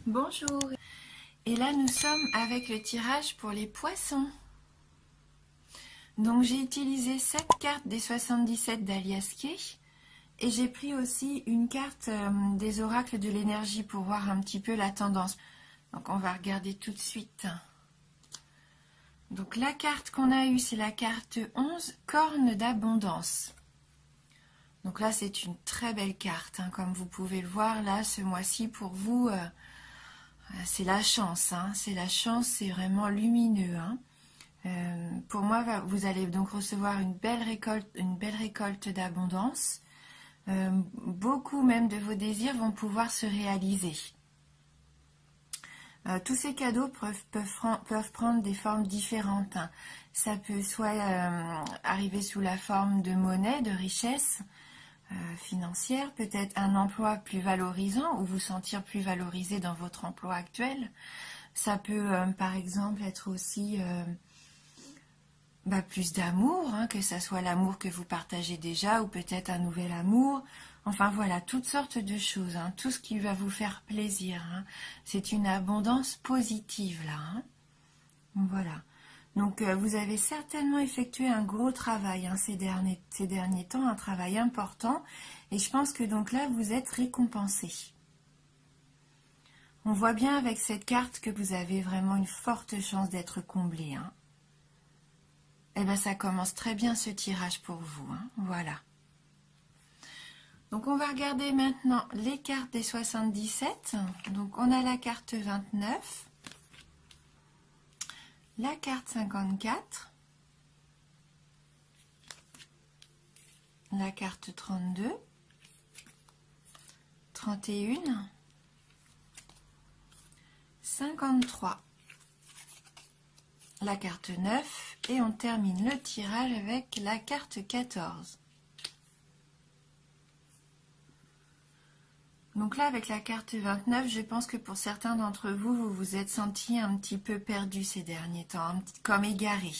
Bonjour. Et là nous sommes avec le tirage pour les poissons. Donc j'ai utilisé cette carte des 77 d'Alias Kay et j'ai pris aussi une carte des oracles de l'énergie pour voir un petit peu la tendance. Donc on va regarder tout de suite. Donc la carte qu'on a eue, c'est la carte 11, corne d'abondance. Donc là c'est une très belle carte, hein, comme vous pouvez le voir là ce mois-ci pour vous. C'est la chance, hein, c'est la chance, c'est vraiment lumineux. Hein. Pour moi, vous allez donc recevoir une belle récolte d'abondance. Beaucoup même de vos désirs vont pouvoir se réaliser. Tous ces cadeaux peuvent prendre des formes différentes. Hein. Ça peut soit arriver sous la forme de monnaie, de richesse financière, peut-être un emploi plus valorisant ou vous sentir plus valorisé dans votre emploi actuel. Ça peut par exemple être aussi plus d'amour, hein, que ça soit l'amour que vous partagez déjà ou peut-être un nouvel amour. Enfin voilà, toutes sortes de choses, hein, tout ce qui va vous faire plaisir. Hein. C'est une abondance positive là. Hein. Voilà. Donc vous avez certainement effectué un gros travail hein, ces derniers temps, un travail important. Et je pense que donc là, vous êtes récompensé. On voit bien avec cette carte que vous avez vraiment une forte chance d'être comblé. Hein. Et bien ça commence très bien ce tirage pour vous. Hein. Voilà. Donc on va regarder maintenant les cartes des 77. Donc on a la carte 29. La carte 54, la carte 32, 31, 53, la carte 9 et on termine le tirage avec la carte 14. Donc là avec la carte 29, je pense que pour certains d'entre vous, vous vous êtes sentis un petit peu perdu ces derniers temps, comme égaré.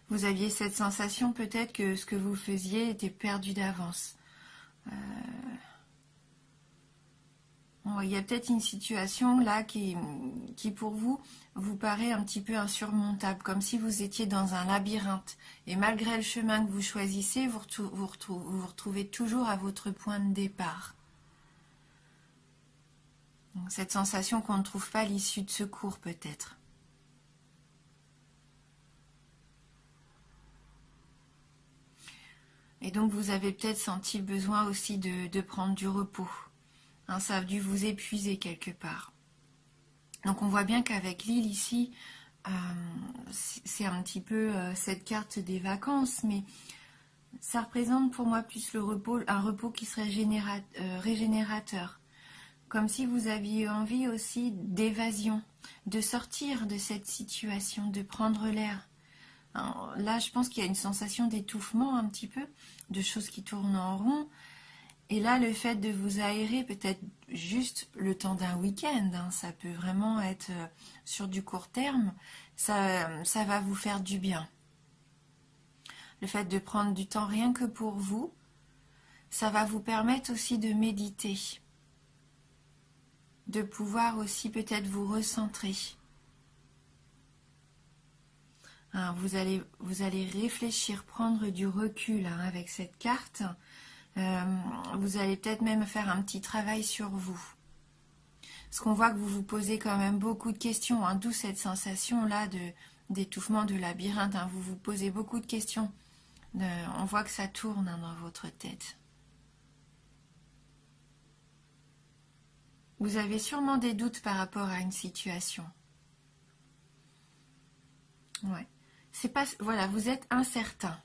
Vous aviez cette sensation peut-être que ce que vous faisiez était perdu d'avance. Il y a peut-être une situation là qui pour vous paraît un petit peu insurmontable, comme si vous étiez dans un labyrinthe. Et malgré le chemin que vous choisissez, vous vous retrouvez toujours à votre point de départ. Donc, cette sensation qu'on ne trouve pas l'issue de secours peut-être. Et donc vous avez peut-être senti le besoin aussi de prendre du repos. Hein, ça a dû vous épuiser quelque part. Donc on voit bien qu'avec l'île ici, c'est un petit peu cette carte des vacances, mais ça représente pour moi plus le repos, un repos qui serait régénérateur. Comme si vous aviez envie aussi d'évasion, de sortir de cette situation, de prendre l'air. Là, je pense qu'il y a une sensation d'étouffement un petit peu, de choses qui tournent en rond. Et là, le fait de vous aérer, peut-être juste le temps d'un week-end, hein, ça peut vraiment être sur du court terme, ça va vous faire du bien. Le fait de prendre du temps rien que pour vous, ça va vous permettre aussi de méditer, de pouvoir aussi peut-être vous recentrer. Hein, vous allez réfléchir, prendre du recul hein, avec cette carte. Vous allez peut-être même faire un petit travail sur vous. Parce qu'on voit que vous vous posez quand même beaucoup de questions, hein, d'où cette sensation-là d'étouffement, de labyrinthe. Hein, vous vous posez beaucoup de questions. On voit que ça tourne hein, dans votre tête. Vous avez sûrement des doutes par rapport à une situation. Ouais. C'est pas, voilà, vous êtes incertain.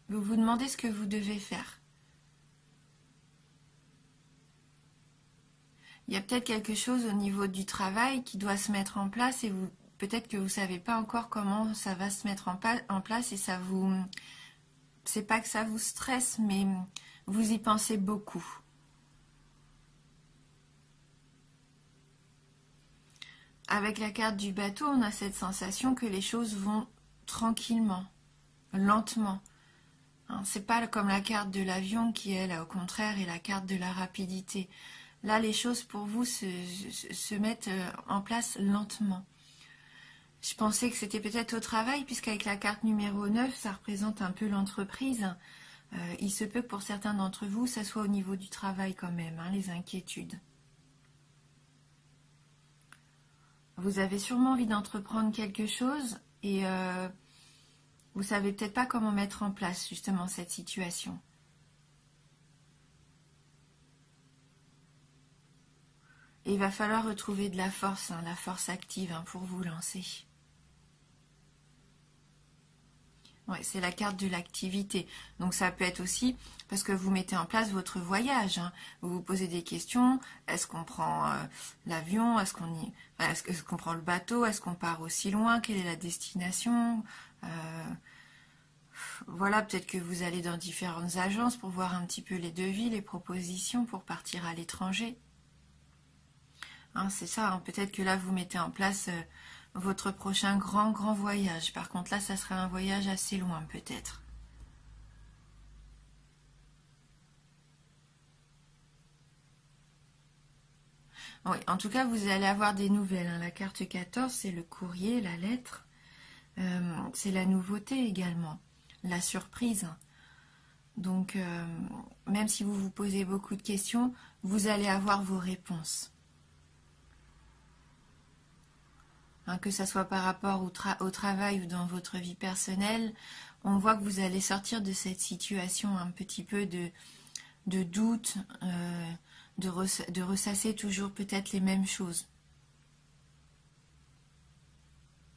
Vous vous demandez ce que vous devez faire. Il y a peut-être quelque chose au niveau du travail qui doit se mettre en place et peut-être que vous ne savez pas encore comment ça va se mettre en place et ça vous... C'est pas que ça vous stresse, mais vous y pensez beaucoup. Avec la carte du bateau, on a cette sensation que les choses vont tranquillement, lentement. C'est pas comme la carte de l'avion qui, elle, au contraire, est la carte de la rapidité. Là, les choses pour vous se mettent en place lentement. Je pensais que c'était peut-être au travail, puisqu'avec la carte numéro 9, ça représente un peu l'entreprise. Il se peut que pour certains d'entre vous, ça soit au niveau du travail quand même, hein, les inquiétudes. Vous avez sûrement envie d'entreprendre quelque chose et vous savez peut-être pas comment mettre en place justement cette situation. Et il va falloir retrouver de la force active hein, pour vous lancer. Ouais, c'est la carte de l'activité. Donc ça peut être aussi parce que vous mettez en place votre voyage. Hein. Vous vous posez des questions. Est-ce qu'on prend l'avion? Est-ce qu'on prend le bateau? Est-ce qu'on part aussi loin? Quelle est la destination? Voilà, peut-être que vous allez dans différentes agences pour voir un petit peu les devis, les propositions pour partir à l'étranger. Hein, c'est ça, hein. Peut-être que là vous mettez en place votre prochain grand voyage. Par contre là, ça sera un voyage assez loin peut-être. Oui, en tout cas, vous allez avoir des nouvelles. Hein. La carte 14, c'est le courrier, la lettre. C'est la nouveauté également, la surprise. Donc, même si vous vous posez beaucoup de questions, vous allez avoir vos réponses. Hein, que ce soit par rapport au travail ou dans votre vie personnelle, on voit que vous allez sortir de cette situation un petit peu de doute, de ressasser toujours peut-être les mêmes choses.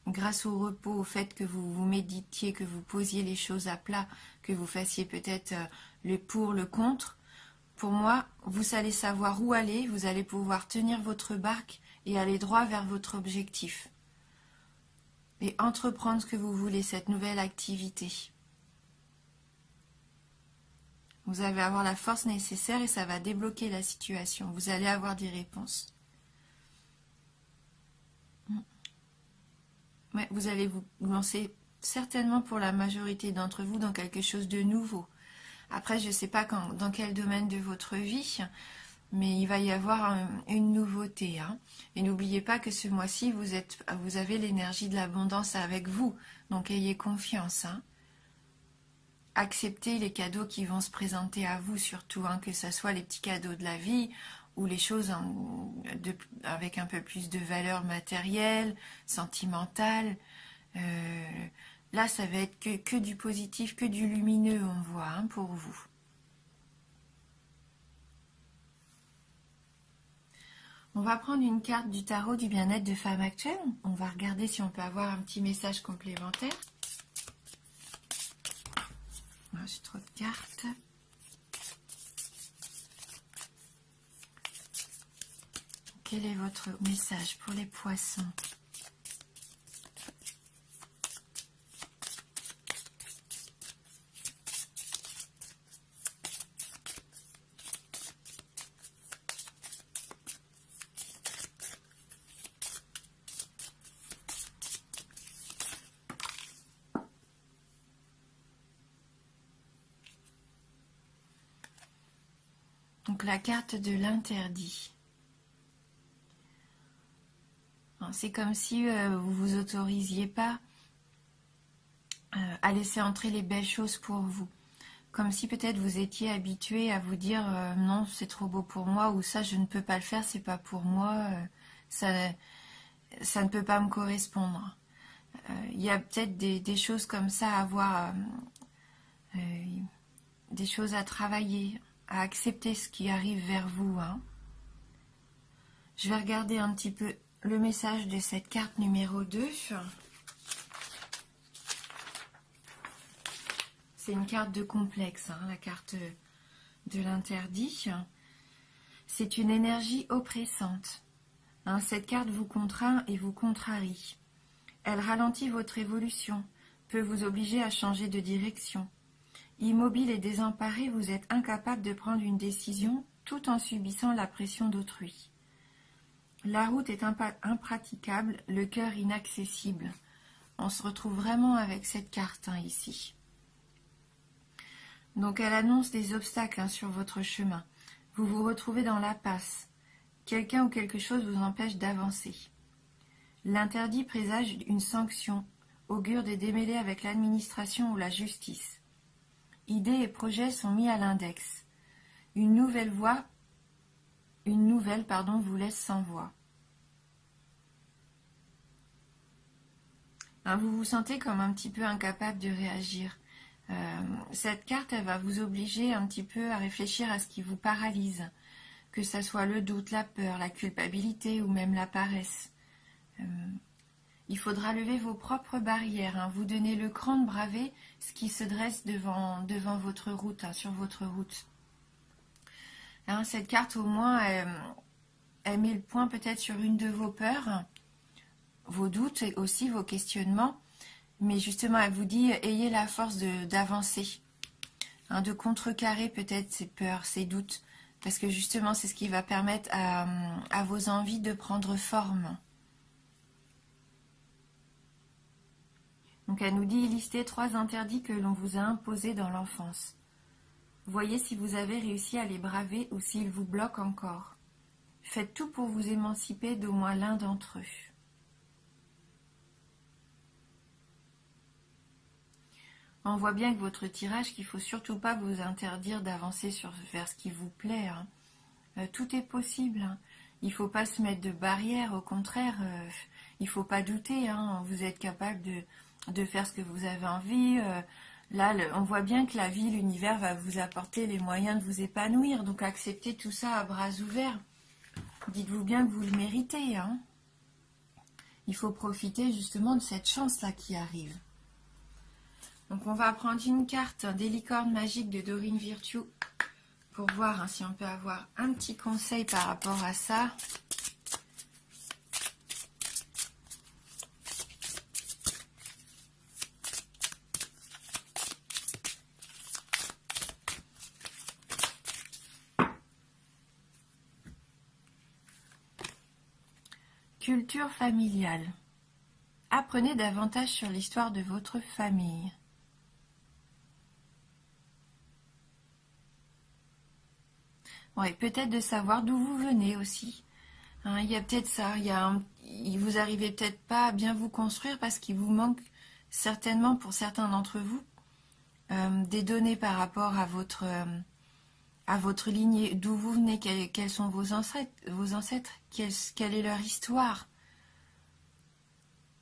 Grâce au repos, au fait que vous vous méditiez, que vous posiez les choses à plat, que vous fassiez peut-être le pour, le contre, pour moi, vous allez savoir où aller, vous allez pouvoir tenir votre barque et aller droit vers votre objectif. Et entreprendre ce que vous voulez, cette nouvelle activité. Vous allez avoir la force nécessaire et ça va débloquer la situation. Vous allez avoir des réponses. Ouais, vous allez vous lancer certainement pour la majorité d'entre vous dans quelque chose de nouveau. Après, je ne sais pas dans quel domaine de votre vie, mais il va y avoir une nouveauté. Hein. Et n'oubliez pas que ce mois-ci, vous avez l'énergie de l'abondance avec vous. Donc, ayez confiance. Hein. Acceptez les cadeaux qui vont se présenter à vous, surtout, hein, que ce soit les petits cadeaux de la vie ou les choses avec un peu plus de valeur matérielle, sentimentale. Là, ça va être que du positif, que du lumineux, on voit, hein, pour vous. On va prendre une carte du tarot du bien-être de femme actuelle. On va regarder si on peut avoir un petit message complémentaire. J'ai trop de cartes. Quel est votre message pour les poissons ? Donc la carte de l'interdit. C'est comme si vous vous autorisiez pas à laisser entrer les belles choses pour vous. Comme si peut-être vous étiez habitué à vous dire non, c'est trop beau pour moi, ou ça, je ne peux pas le faire, c'est pas pour moi, ça ne peut pas me correspondre. Il y a peut-être des choses comme ça à voir, des choses à travailler, à accepter ce qui arrive vers vous. Hein. Je vais regarder un petit peu le message de cette carte numéro 2. C'est une carte de complexe, hein, la carte de l'interdit. C'est une énergie oppressante. Hein, cette carte vous contraint et vous contrarie. Elle ralentit votre évolution, peut vous obliger à changer de direction. Immobile et désemparé, vous êtes incapable de prendre une décision tout en subissant la pression d'autrui. La route est impraticable, le cœur inaccessible. On se retrouve vraiment avec cette carte hein, ici. Donc elle annonce des obstacles hein, sur votre chemin. Vous vous retrouvez dans l'impasse. Quelqu'un ou quelque chose vous empêche d'avancer. L'interdit présage une sanction, augure des démêlés avec l'administration ou la justice. Idées et projets sont mis à l'index. Une nouvelle vous laisse sans voix. Vous vous sentez comme un petit peu incapable de réagir. Cette carte, elle va vous obliger un petit peu à réfléchir à ce qui vous paralyse, que ce soit le doute, la peur, la culpabilité ou même la paresse. Il faudra lever vos propres barrières, vous donner le cran de braver ce qui se dresse devant votre route, sur votre route. Cette carte, au moins, elle met le point peut-être sur une de vos peurs, vos doutes et aussi vos questionnements, mais justement, elle vous dit, ayez la force d'avancer, de contrecarrer peut-être ces peurs, ces doutes, parce que justement, c'est ce qui va permettre à vos envies de prendre forme. Donc elle nous dit, listez 3 interdits que l'on vous a imposés dans l'enfance. Voyez si vous avez réussi à les braver ou s'ils vous bloquent encore. Faites tout pour vous émanciper d'au moins l'un d'entre eux. On voit bien que votre tirage, qu'il ne faut surtout pas vous interdire d'avancer vers ce qui vous plaît. Tout est possible. Il ne faut pas se mettre de barrières, au contraire, il ne faut pas douter. Vous êtes capable de faire ce que vous avez envie. Là, on voit bien que la vie, l'univers va vous apporter les moyens de vous épanouir. Donc acceptez tout ça à bras ouverts. Dites-vous bien que vous le méritez. Il faut profiter justement de cette chance-là qui arrive. Donc on va prendre une carte des licornes magiques de Dorine Virtue pour voir si on peut avoir un petit conseil par rapport à ça. Culture familiale. Apprenez davantage sur l'histoire de votre famille. Ouais, peut-être de savoir d'où vous venez aussi. Il y a peut-être ça. Vous arrivez peut-être pas à bien vous construire parce qu'il vous manque certainement pour certains d'entre vous des données par rapport à votre lignée, d'où vous venez, quels sont vos ancêtres, quelle est leur histoire.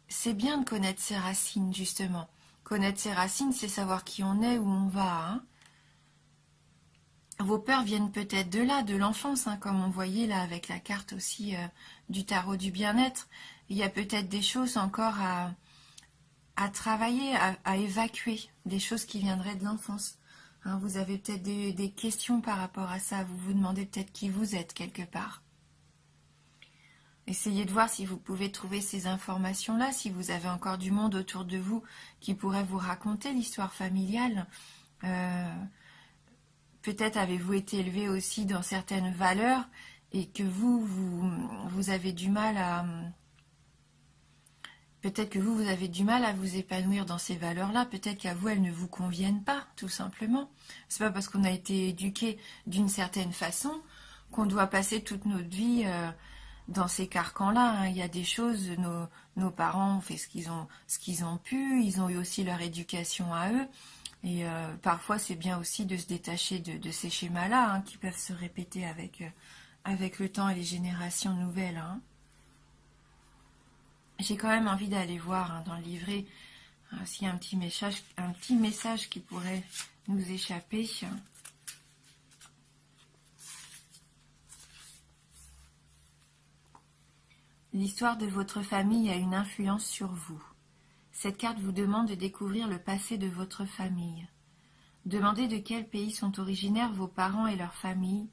C'est bien de connaître ses racines, justement. Connaître ses racines, c'est savoir qui on est, où on va. Vos peurs viennent peut-être de là, de l'enfance, comme on voyait là avec la carte aussi du tarot du bien-être. Il y a peut-être des choses encore à travailler, à évacuer, des choses qui viendraient de l'enfance. Vous avez peut-être des questions par rapport à ça, vous vous demandez peut-être qui vous êtes quelque part. Essayez de voir si vous pouvez trouver ces informations-là, si vous avez encore du monde autour de vous qui pourrait vous raconter l'histoire familiale. Peut-être avez-vous été élevé aussi dans certaines valeurs et que vous avez du mal à... Peut-être que vous avez du mal à vous épanouir dans ces valeurs-là. Peut-être qu'à vous, elles ne vous conviennent pas, tout simplement. C'est pas parce qu'on a été éduqué d'une certaine façon qu'on doit passer toute notre vie dans ces carcans-là. Il y a des choses, nos parents ont fait ce qu'ils ont pu, ils ont eu aussi leur éducation à eux. Et parfois, c'est bien aussi de se détacher de ces schémas-là qui peuvent se répéter avec le temps et les générations nouvelles. J'ai quand même envie d'aller voir dans le livret s'il y a un petit message qui pourrait nous échapper. L'histoire de votre famille a une influence sur vous. Cette carte vous demande de découvrir le passé de votre famille. Demandez de quel pays sont originaires vos parents et leur famille,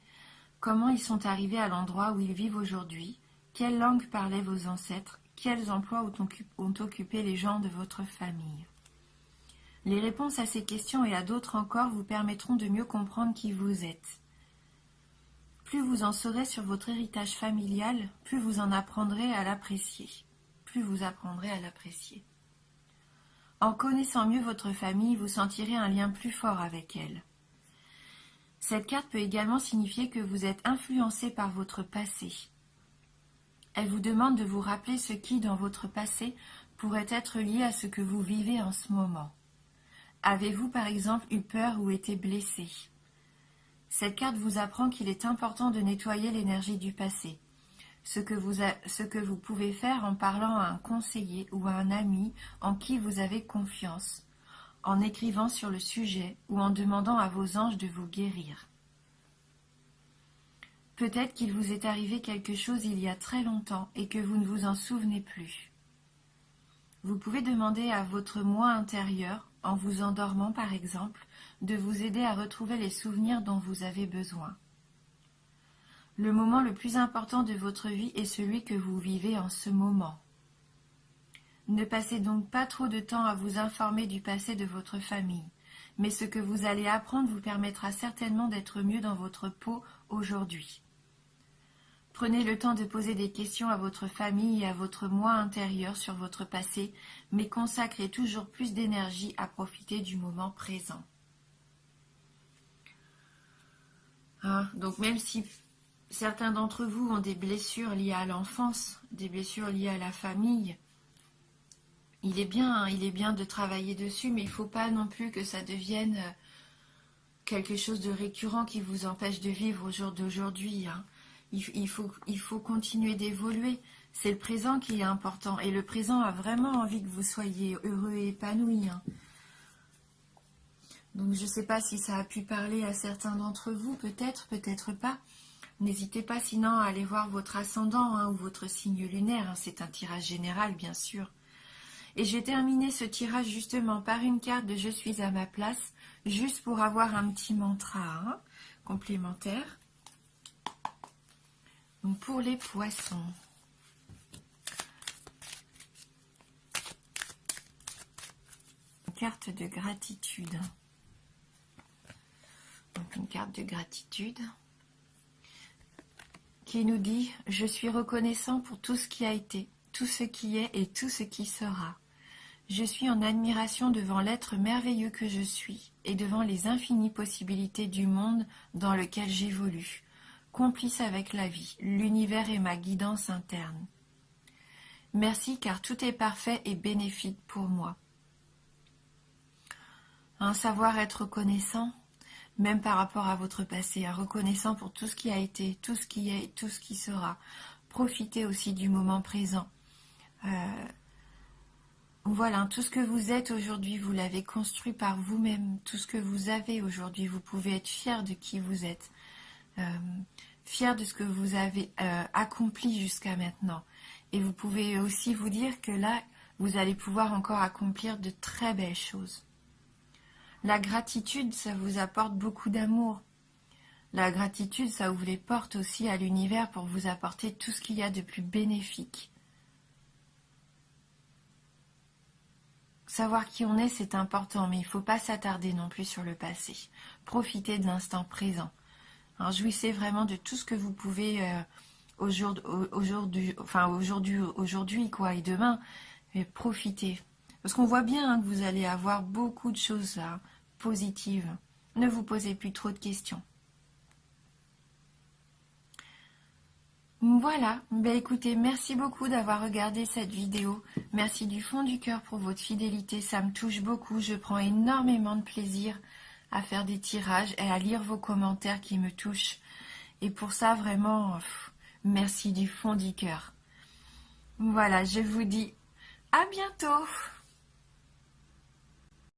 comment ils sont arrivés à l'endroit où ils vivent aujourd'hui, quelle langue parlaient vos ancêtres, quels emplois ont occupé les gens de votre famille. Les réponses à ces questions et à d'autres encore vous permettront de mieux comprendre qui vous êtes. Plus vous en saurez sur votre héritage familial, plus vous en apprendrez à l'apprécier. Plus vous apprendrez à l'apprécier. En connaissant mieux votre famille, vous sentirez un lien plus fort avec elle. Cette carte peut également signifier que vous êtes influencé par votre passé. Elle vous demande de vous rappeler ce qui, dans votre passé, pourrait être lié à ce que vous vivez en ce moment. Avez-vous par exemple eu peur ou été blessé? Cette carte vous apprend qu'il est important de nettoyer l'énergie du passé. Ce que vous pouvez faire en parlant à un conseiller ou à un ami en qui vous avez confiance, en écrivant sur le sujet ou en demandant à vos anges de vous guérir. Peut-être qu'il vous est arrivé quelque chose il y a très longtemps et que vous ne vous en souvenez plus. Vous pouvez demander à votre moi intérieur, en vous endormant par exemple, de vous aider à retrouver les souvenirs dont vous avez besoin. Le moment le plus important de votre vie est celui que vous vivez en ce moment. Ne passez donc pas trop de temps à vous informer du passé de votre famille, mais ce que vous allez apprendre vous permettra certainement d'être mieux dans votre peau aujourd'hui. Prenez le temps de poser des questions à votre famille et à votre moi intérieur sur votre passé, mais consacrez toujours plus d'énergie à profiter du moment présent. Donc même si certains d'entre vous ont des blessures liées à l'enfance, des blessures liées à la famille, il est bien de travailler dessus, mais il ne faut pas non plus que ça devienne quelque chose de récurrent qui vous empêche de vivre au jour d'aujourd'hui. Il faut continuer d'évoluer. C'est le présent qui est important. Et le présent a vraiment envie que vous soyez heureux et épanoui. Donc je ne sais pas si ça a pu parler à certains d'entre vous, peut-être, peut-être pas. N'hésitez pas sinon à aller voir votre ascendant ou votre signe lunaire. C'est un tirage général, bien sûr. Et j'ai terminé ce tirage justement par une carte de Je suis à ma place, juste pour avoir un petit mantra complémentaire. Donc pour les poissons. Une carte de gratitude. Donc une carte de gratitude qui nous dit « Je suis reconnaissant pour tout ce qui a été, tout ce qui est et tout ce qui sera. Je suis en admiration devant l'être merveilleux que je suis et devant les infinies possibilités du monde dans lequel j'évolue. Complice avec la vie, l'univers et ma guidance interne. Merci car tout est parfait et bénéfique pour moi. » Un savoir être reconnaissant, même par rapport à votre passé, reconnaissant pour tout ce qui a été, tout ce qui est, tout ce qui sera. Profitez aussi du moment présent. Voilà, tout ce que vous êtes aujourd'hui, vous l'avez construit par vous-même. Tout ce que vous avez aujourd'hui, vous pouvez être fier de qui vous êtes. Fier de ce que vous avez accompli jusqu'à maintenant. Et vous pouvez aussi vous dire que là, vous allez pouvoir encore accomplir de très belles choses. La gratitude, ça vous apporte beaucoup d'amour. La gratitude, ça ouvre les portes aussi à l'univers pour vous apporter tout ce qu'il y a de plus bénéfique. Savoir qui on est, c'est important, mais il ne faut pas s'attarder non plus sur le passé. Profitez de l'instant présent. Alors, jouissez vraiment de tout ce que vous pouvez aujourd'hui et demain, mais profitez. Parce qu'on voit bien que vous allez avoir beaucoup de choses positives. Ne vous posez plus trop de questions. Voilà, écoutez, merci beaucoup d'avoir regardé cette vidéo. Merci du fond du cœur pour votre fidélité, ça me touche beaucoup. Je prends énormément de plaisir à faire des tirages et à lire vos commentaires qui me touchent. Et pour ça, vraiment, merci du fond du cœur. Voilà, je vous dis à bientôt.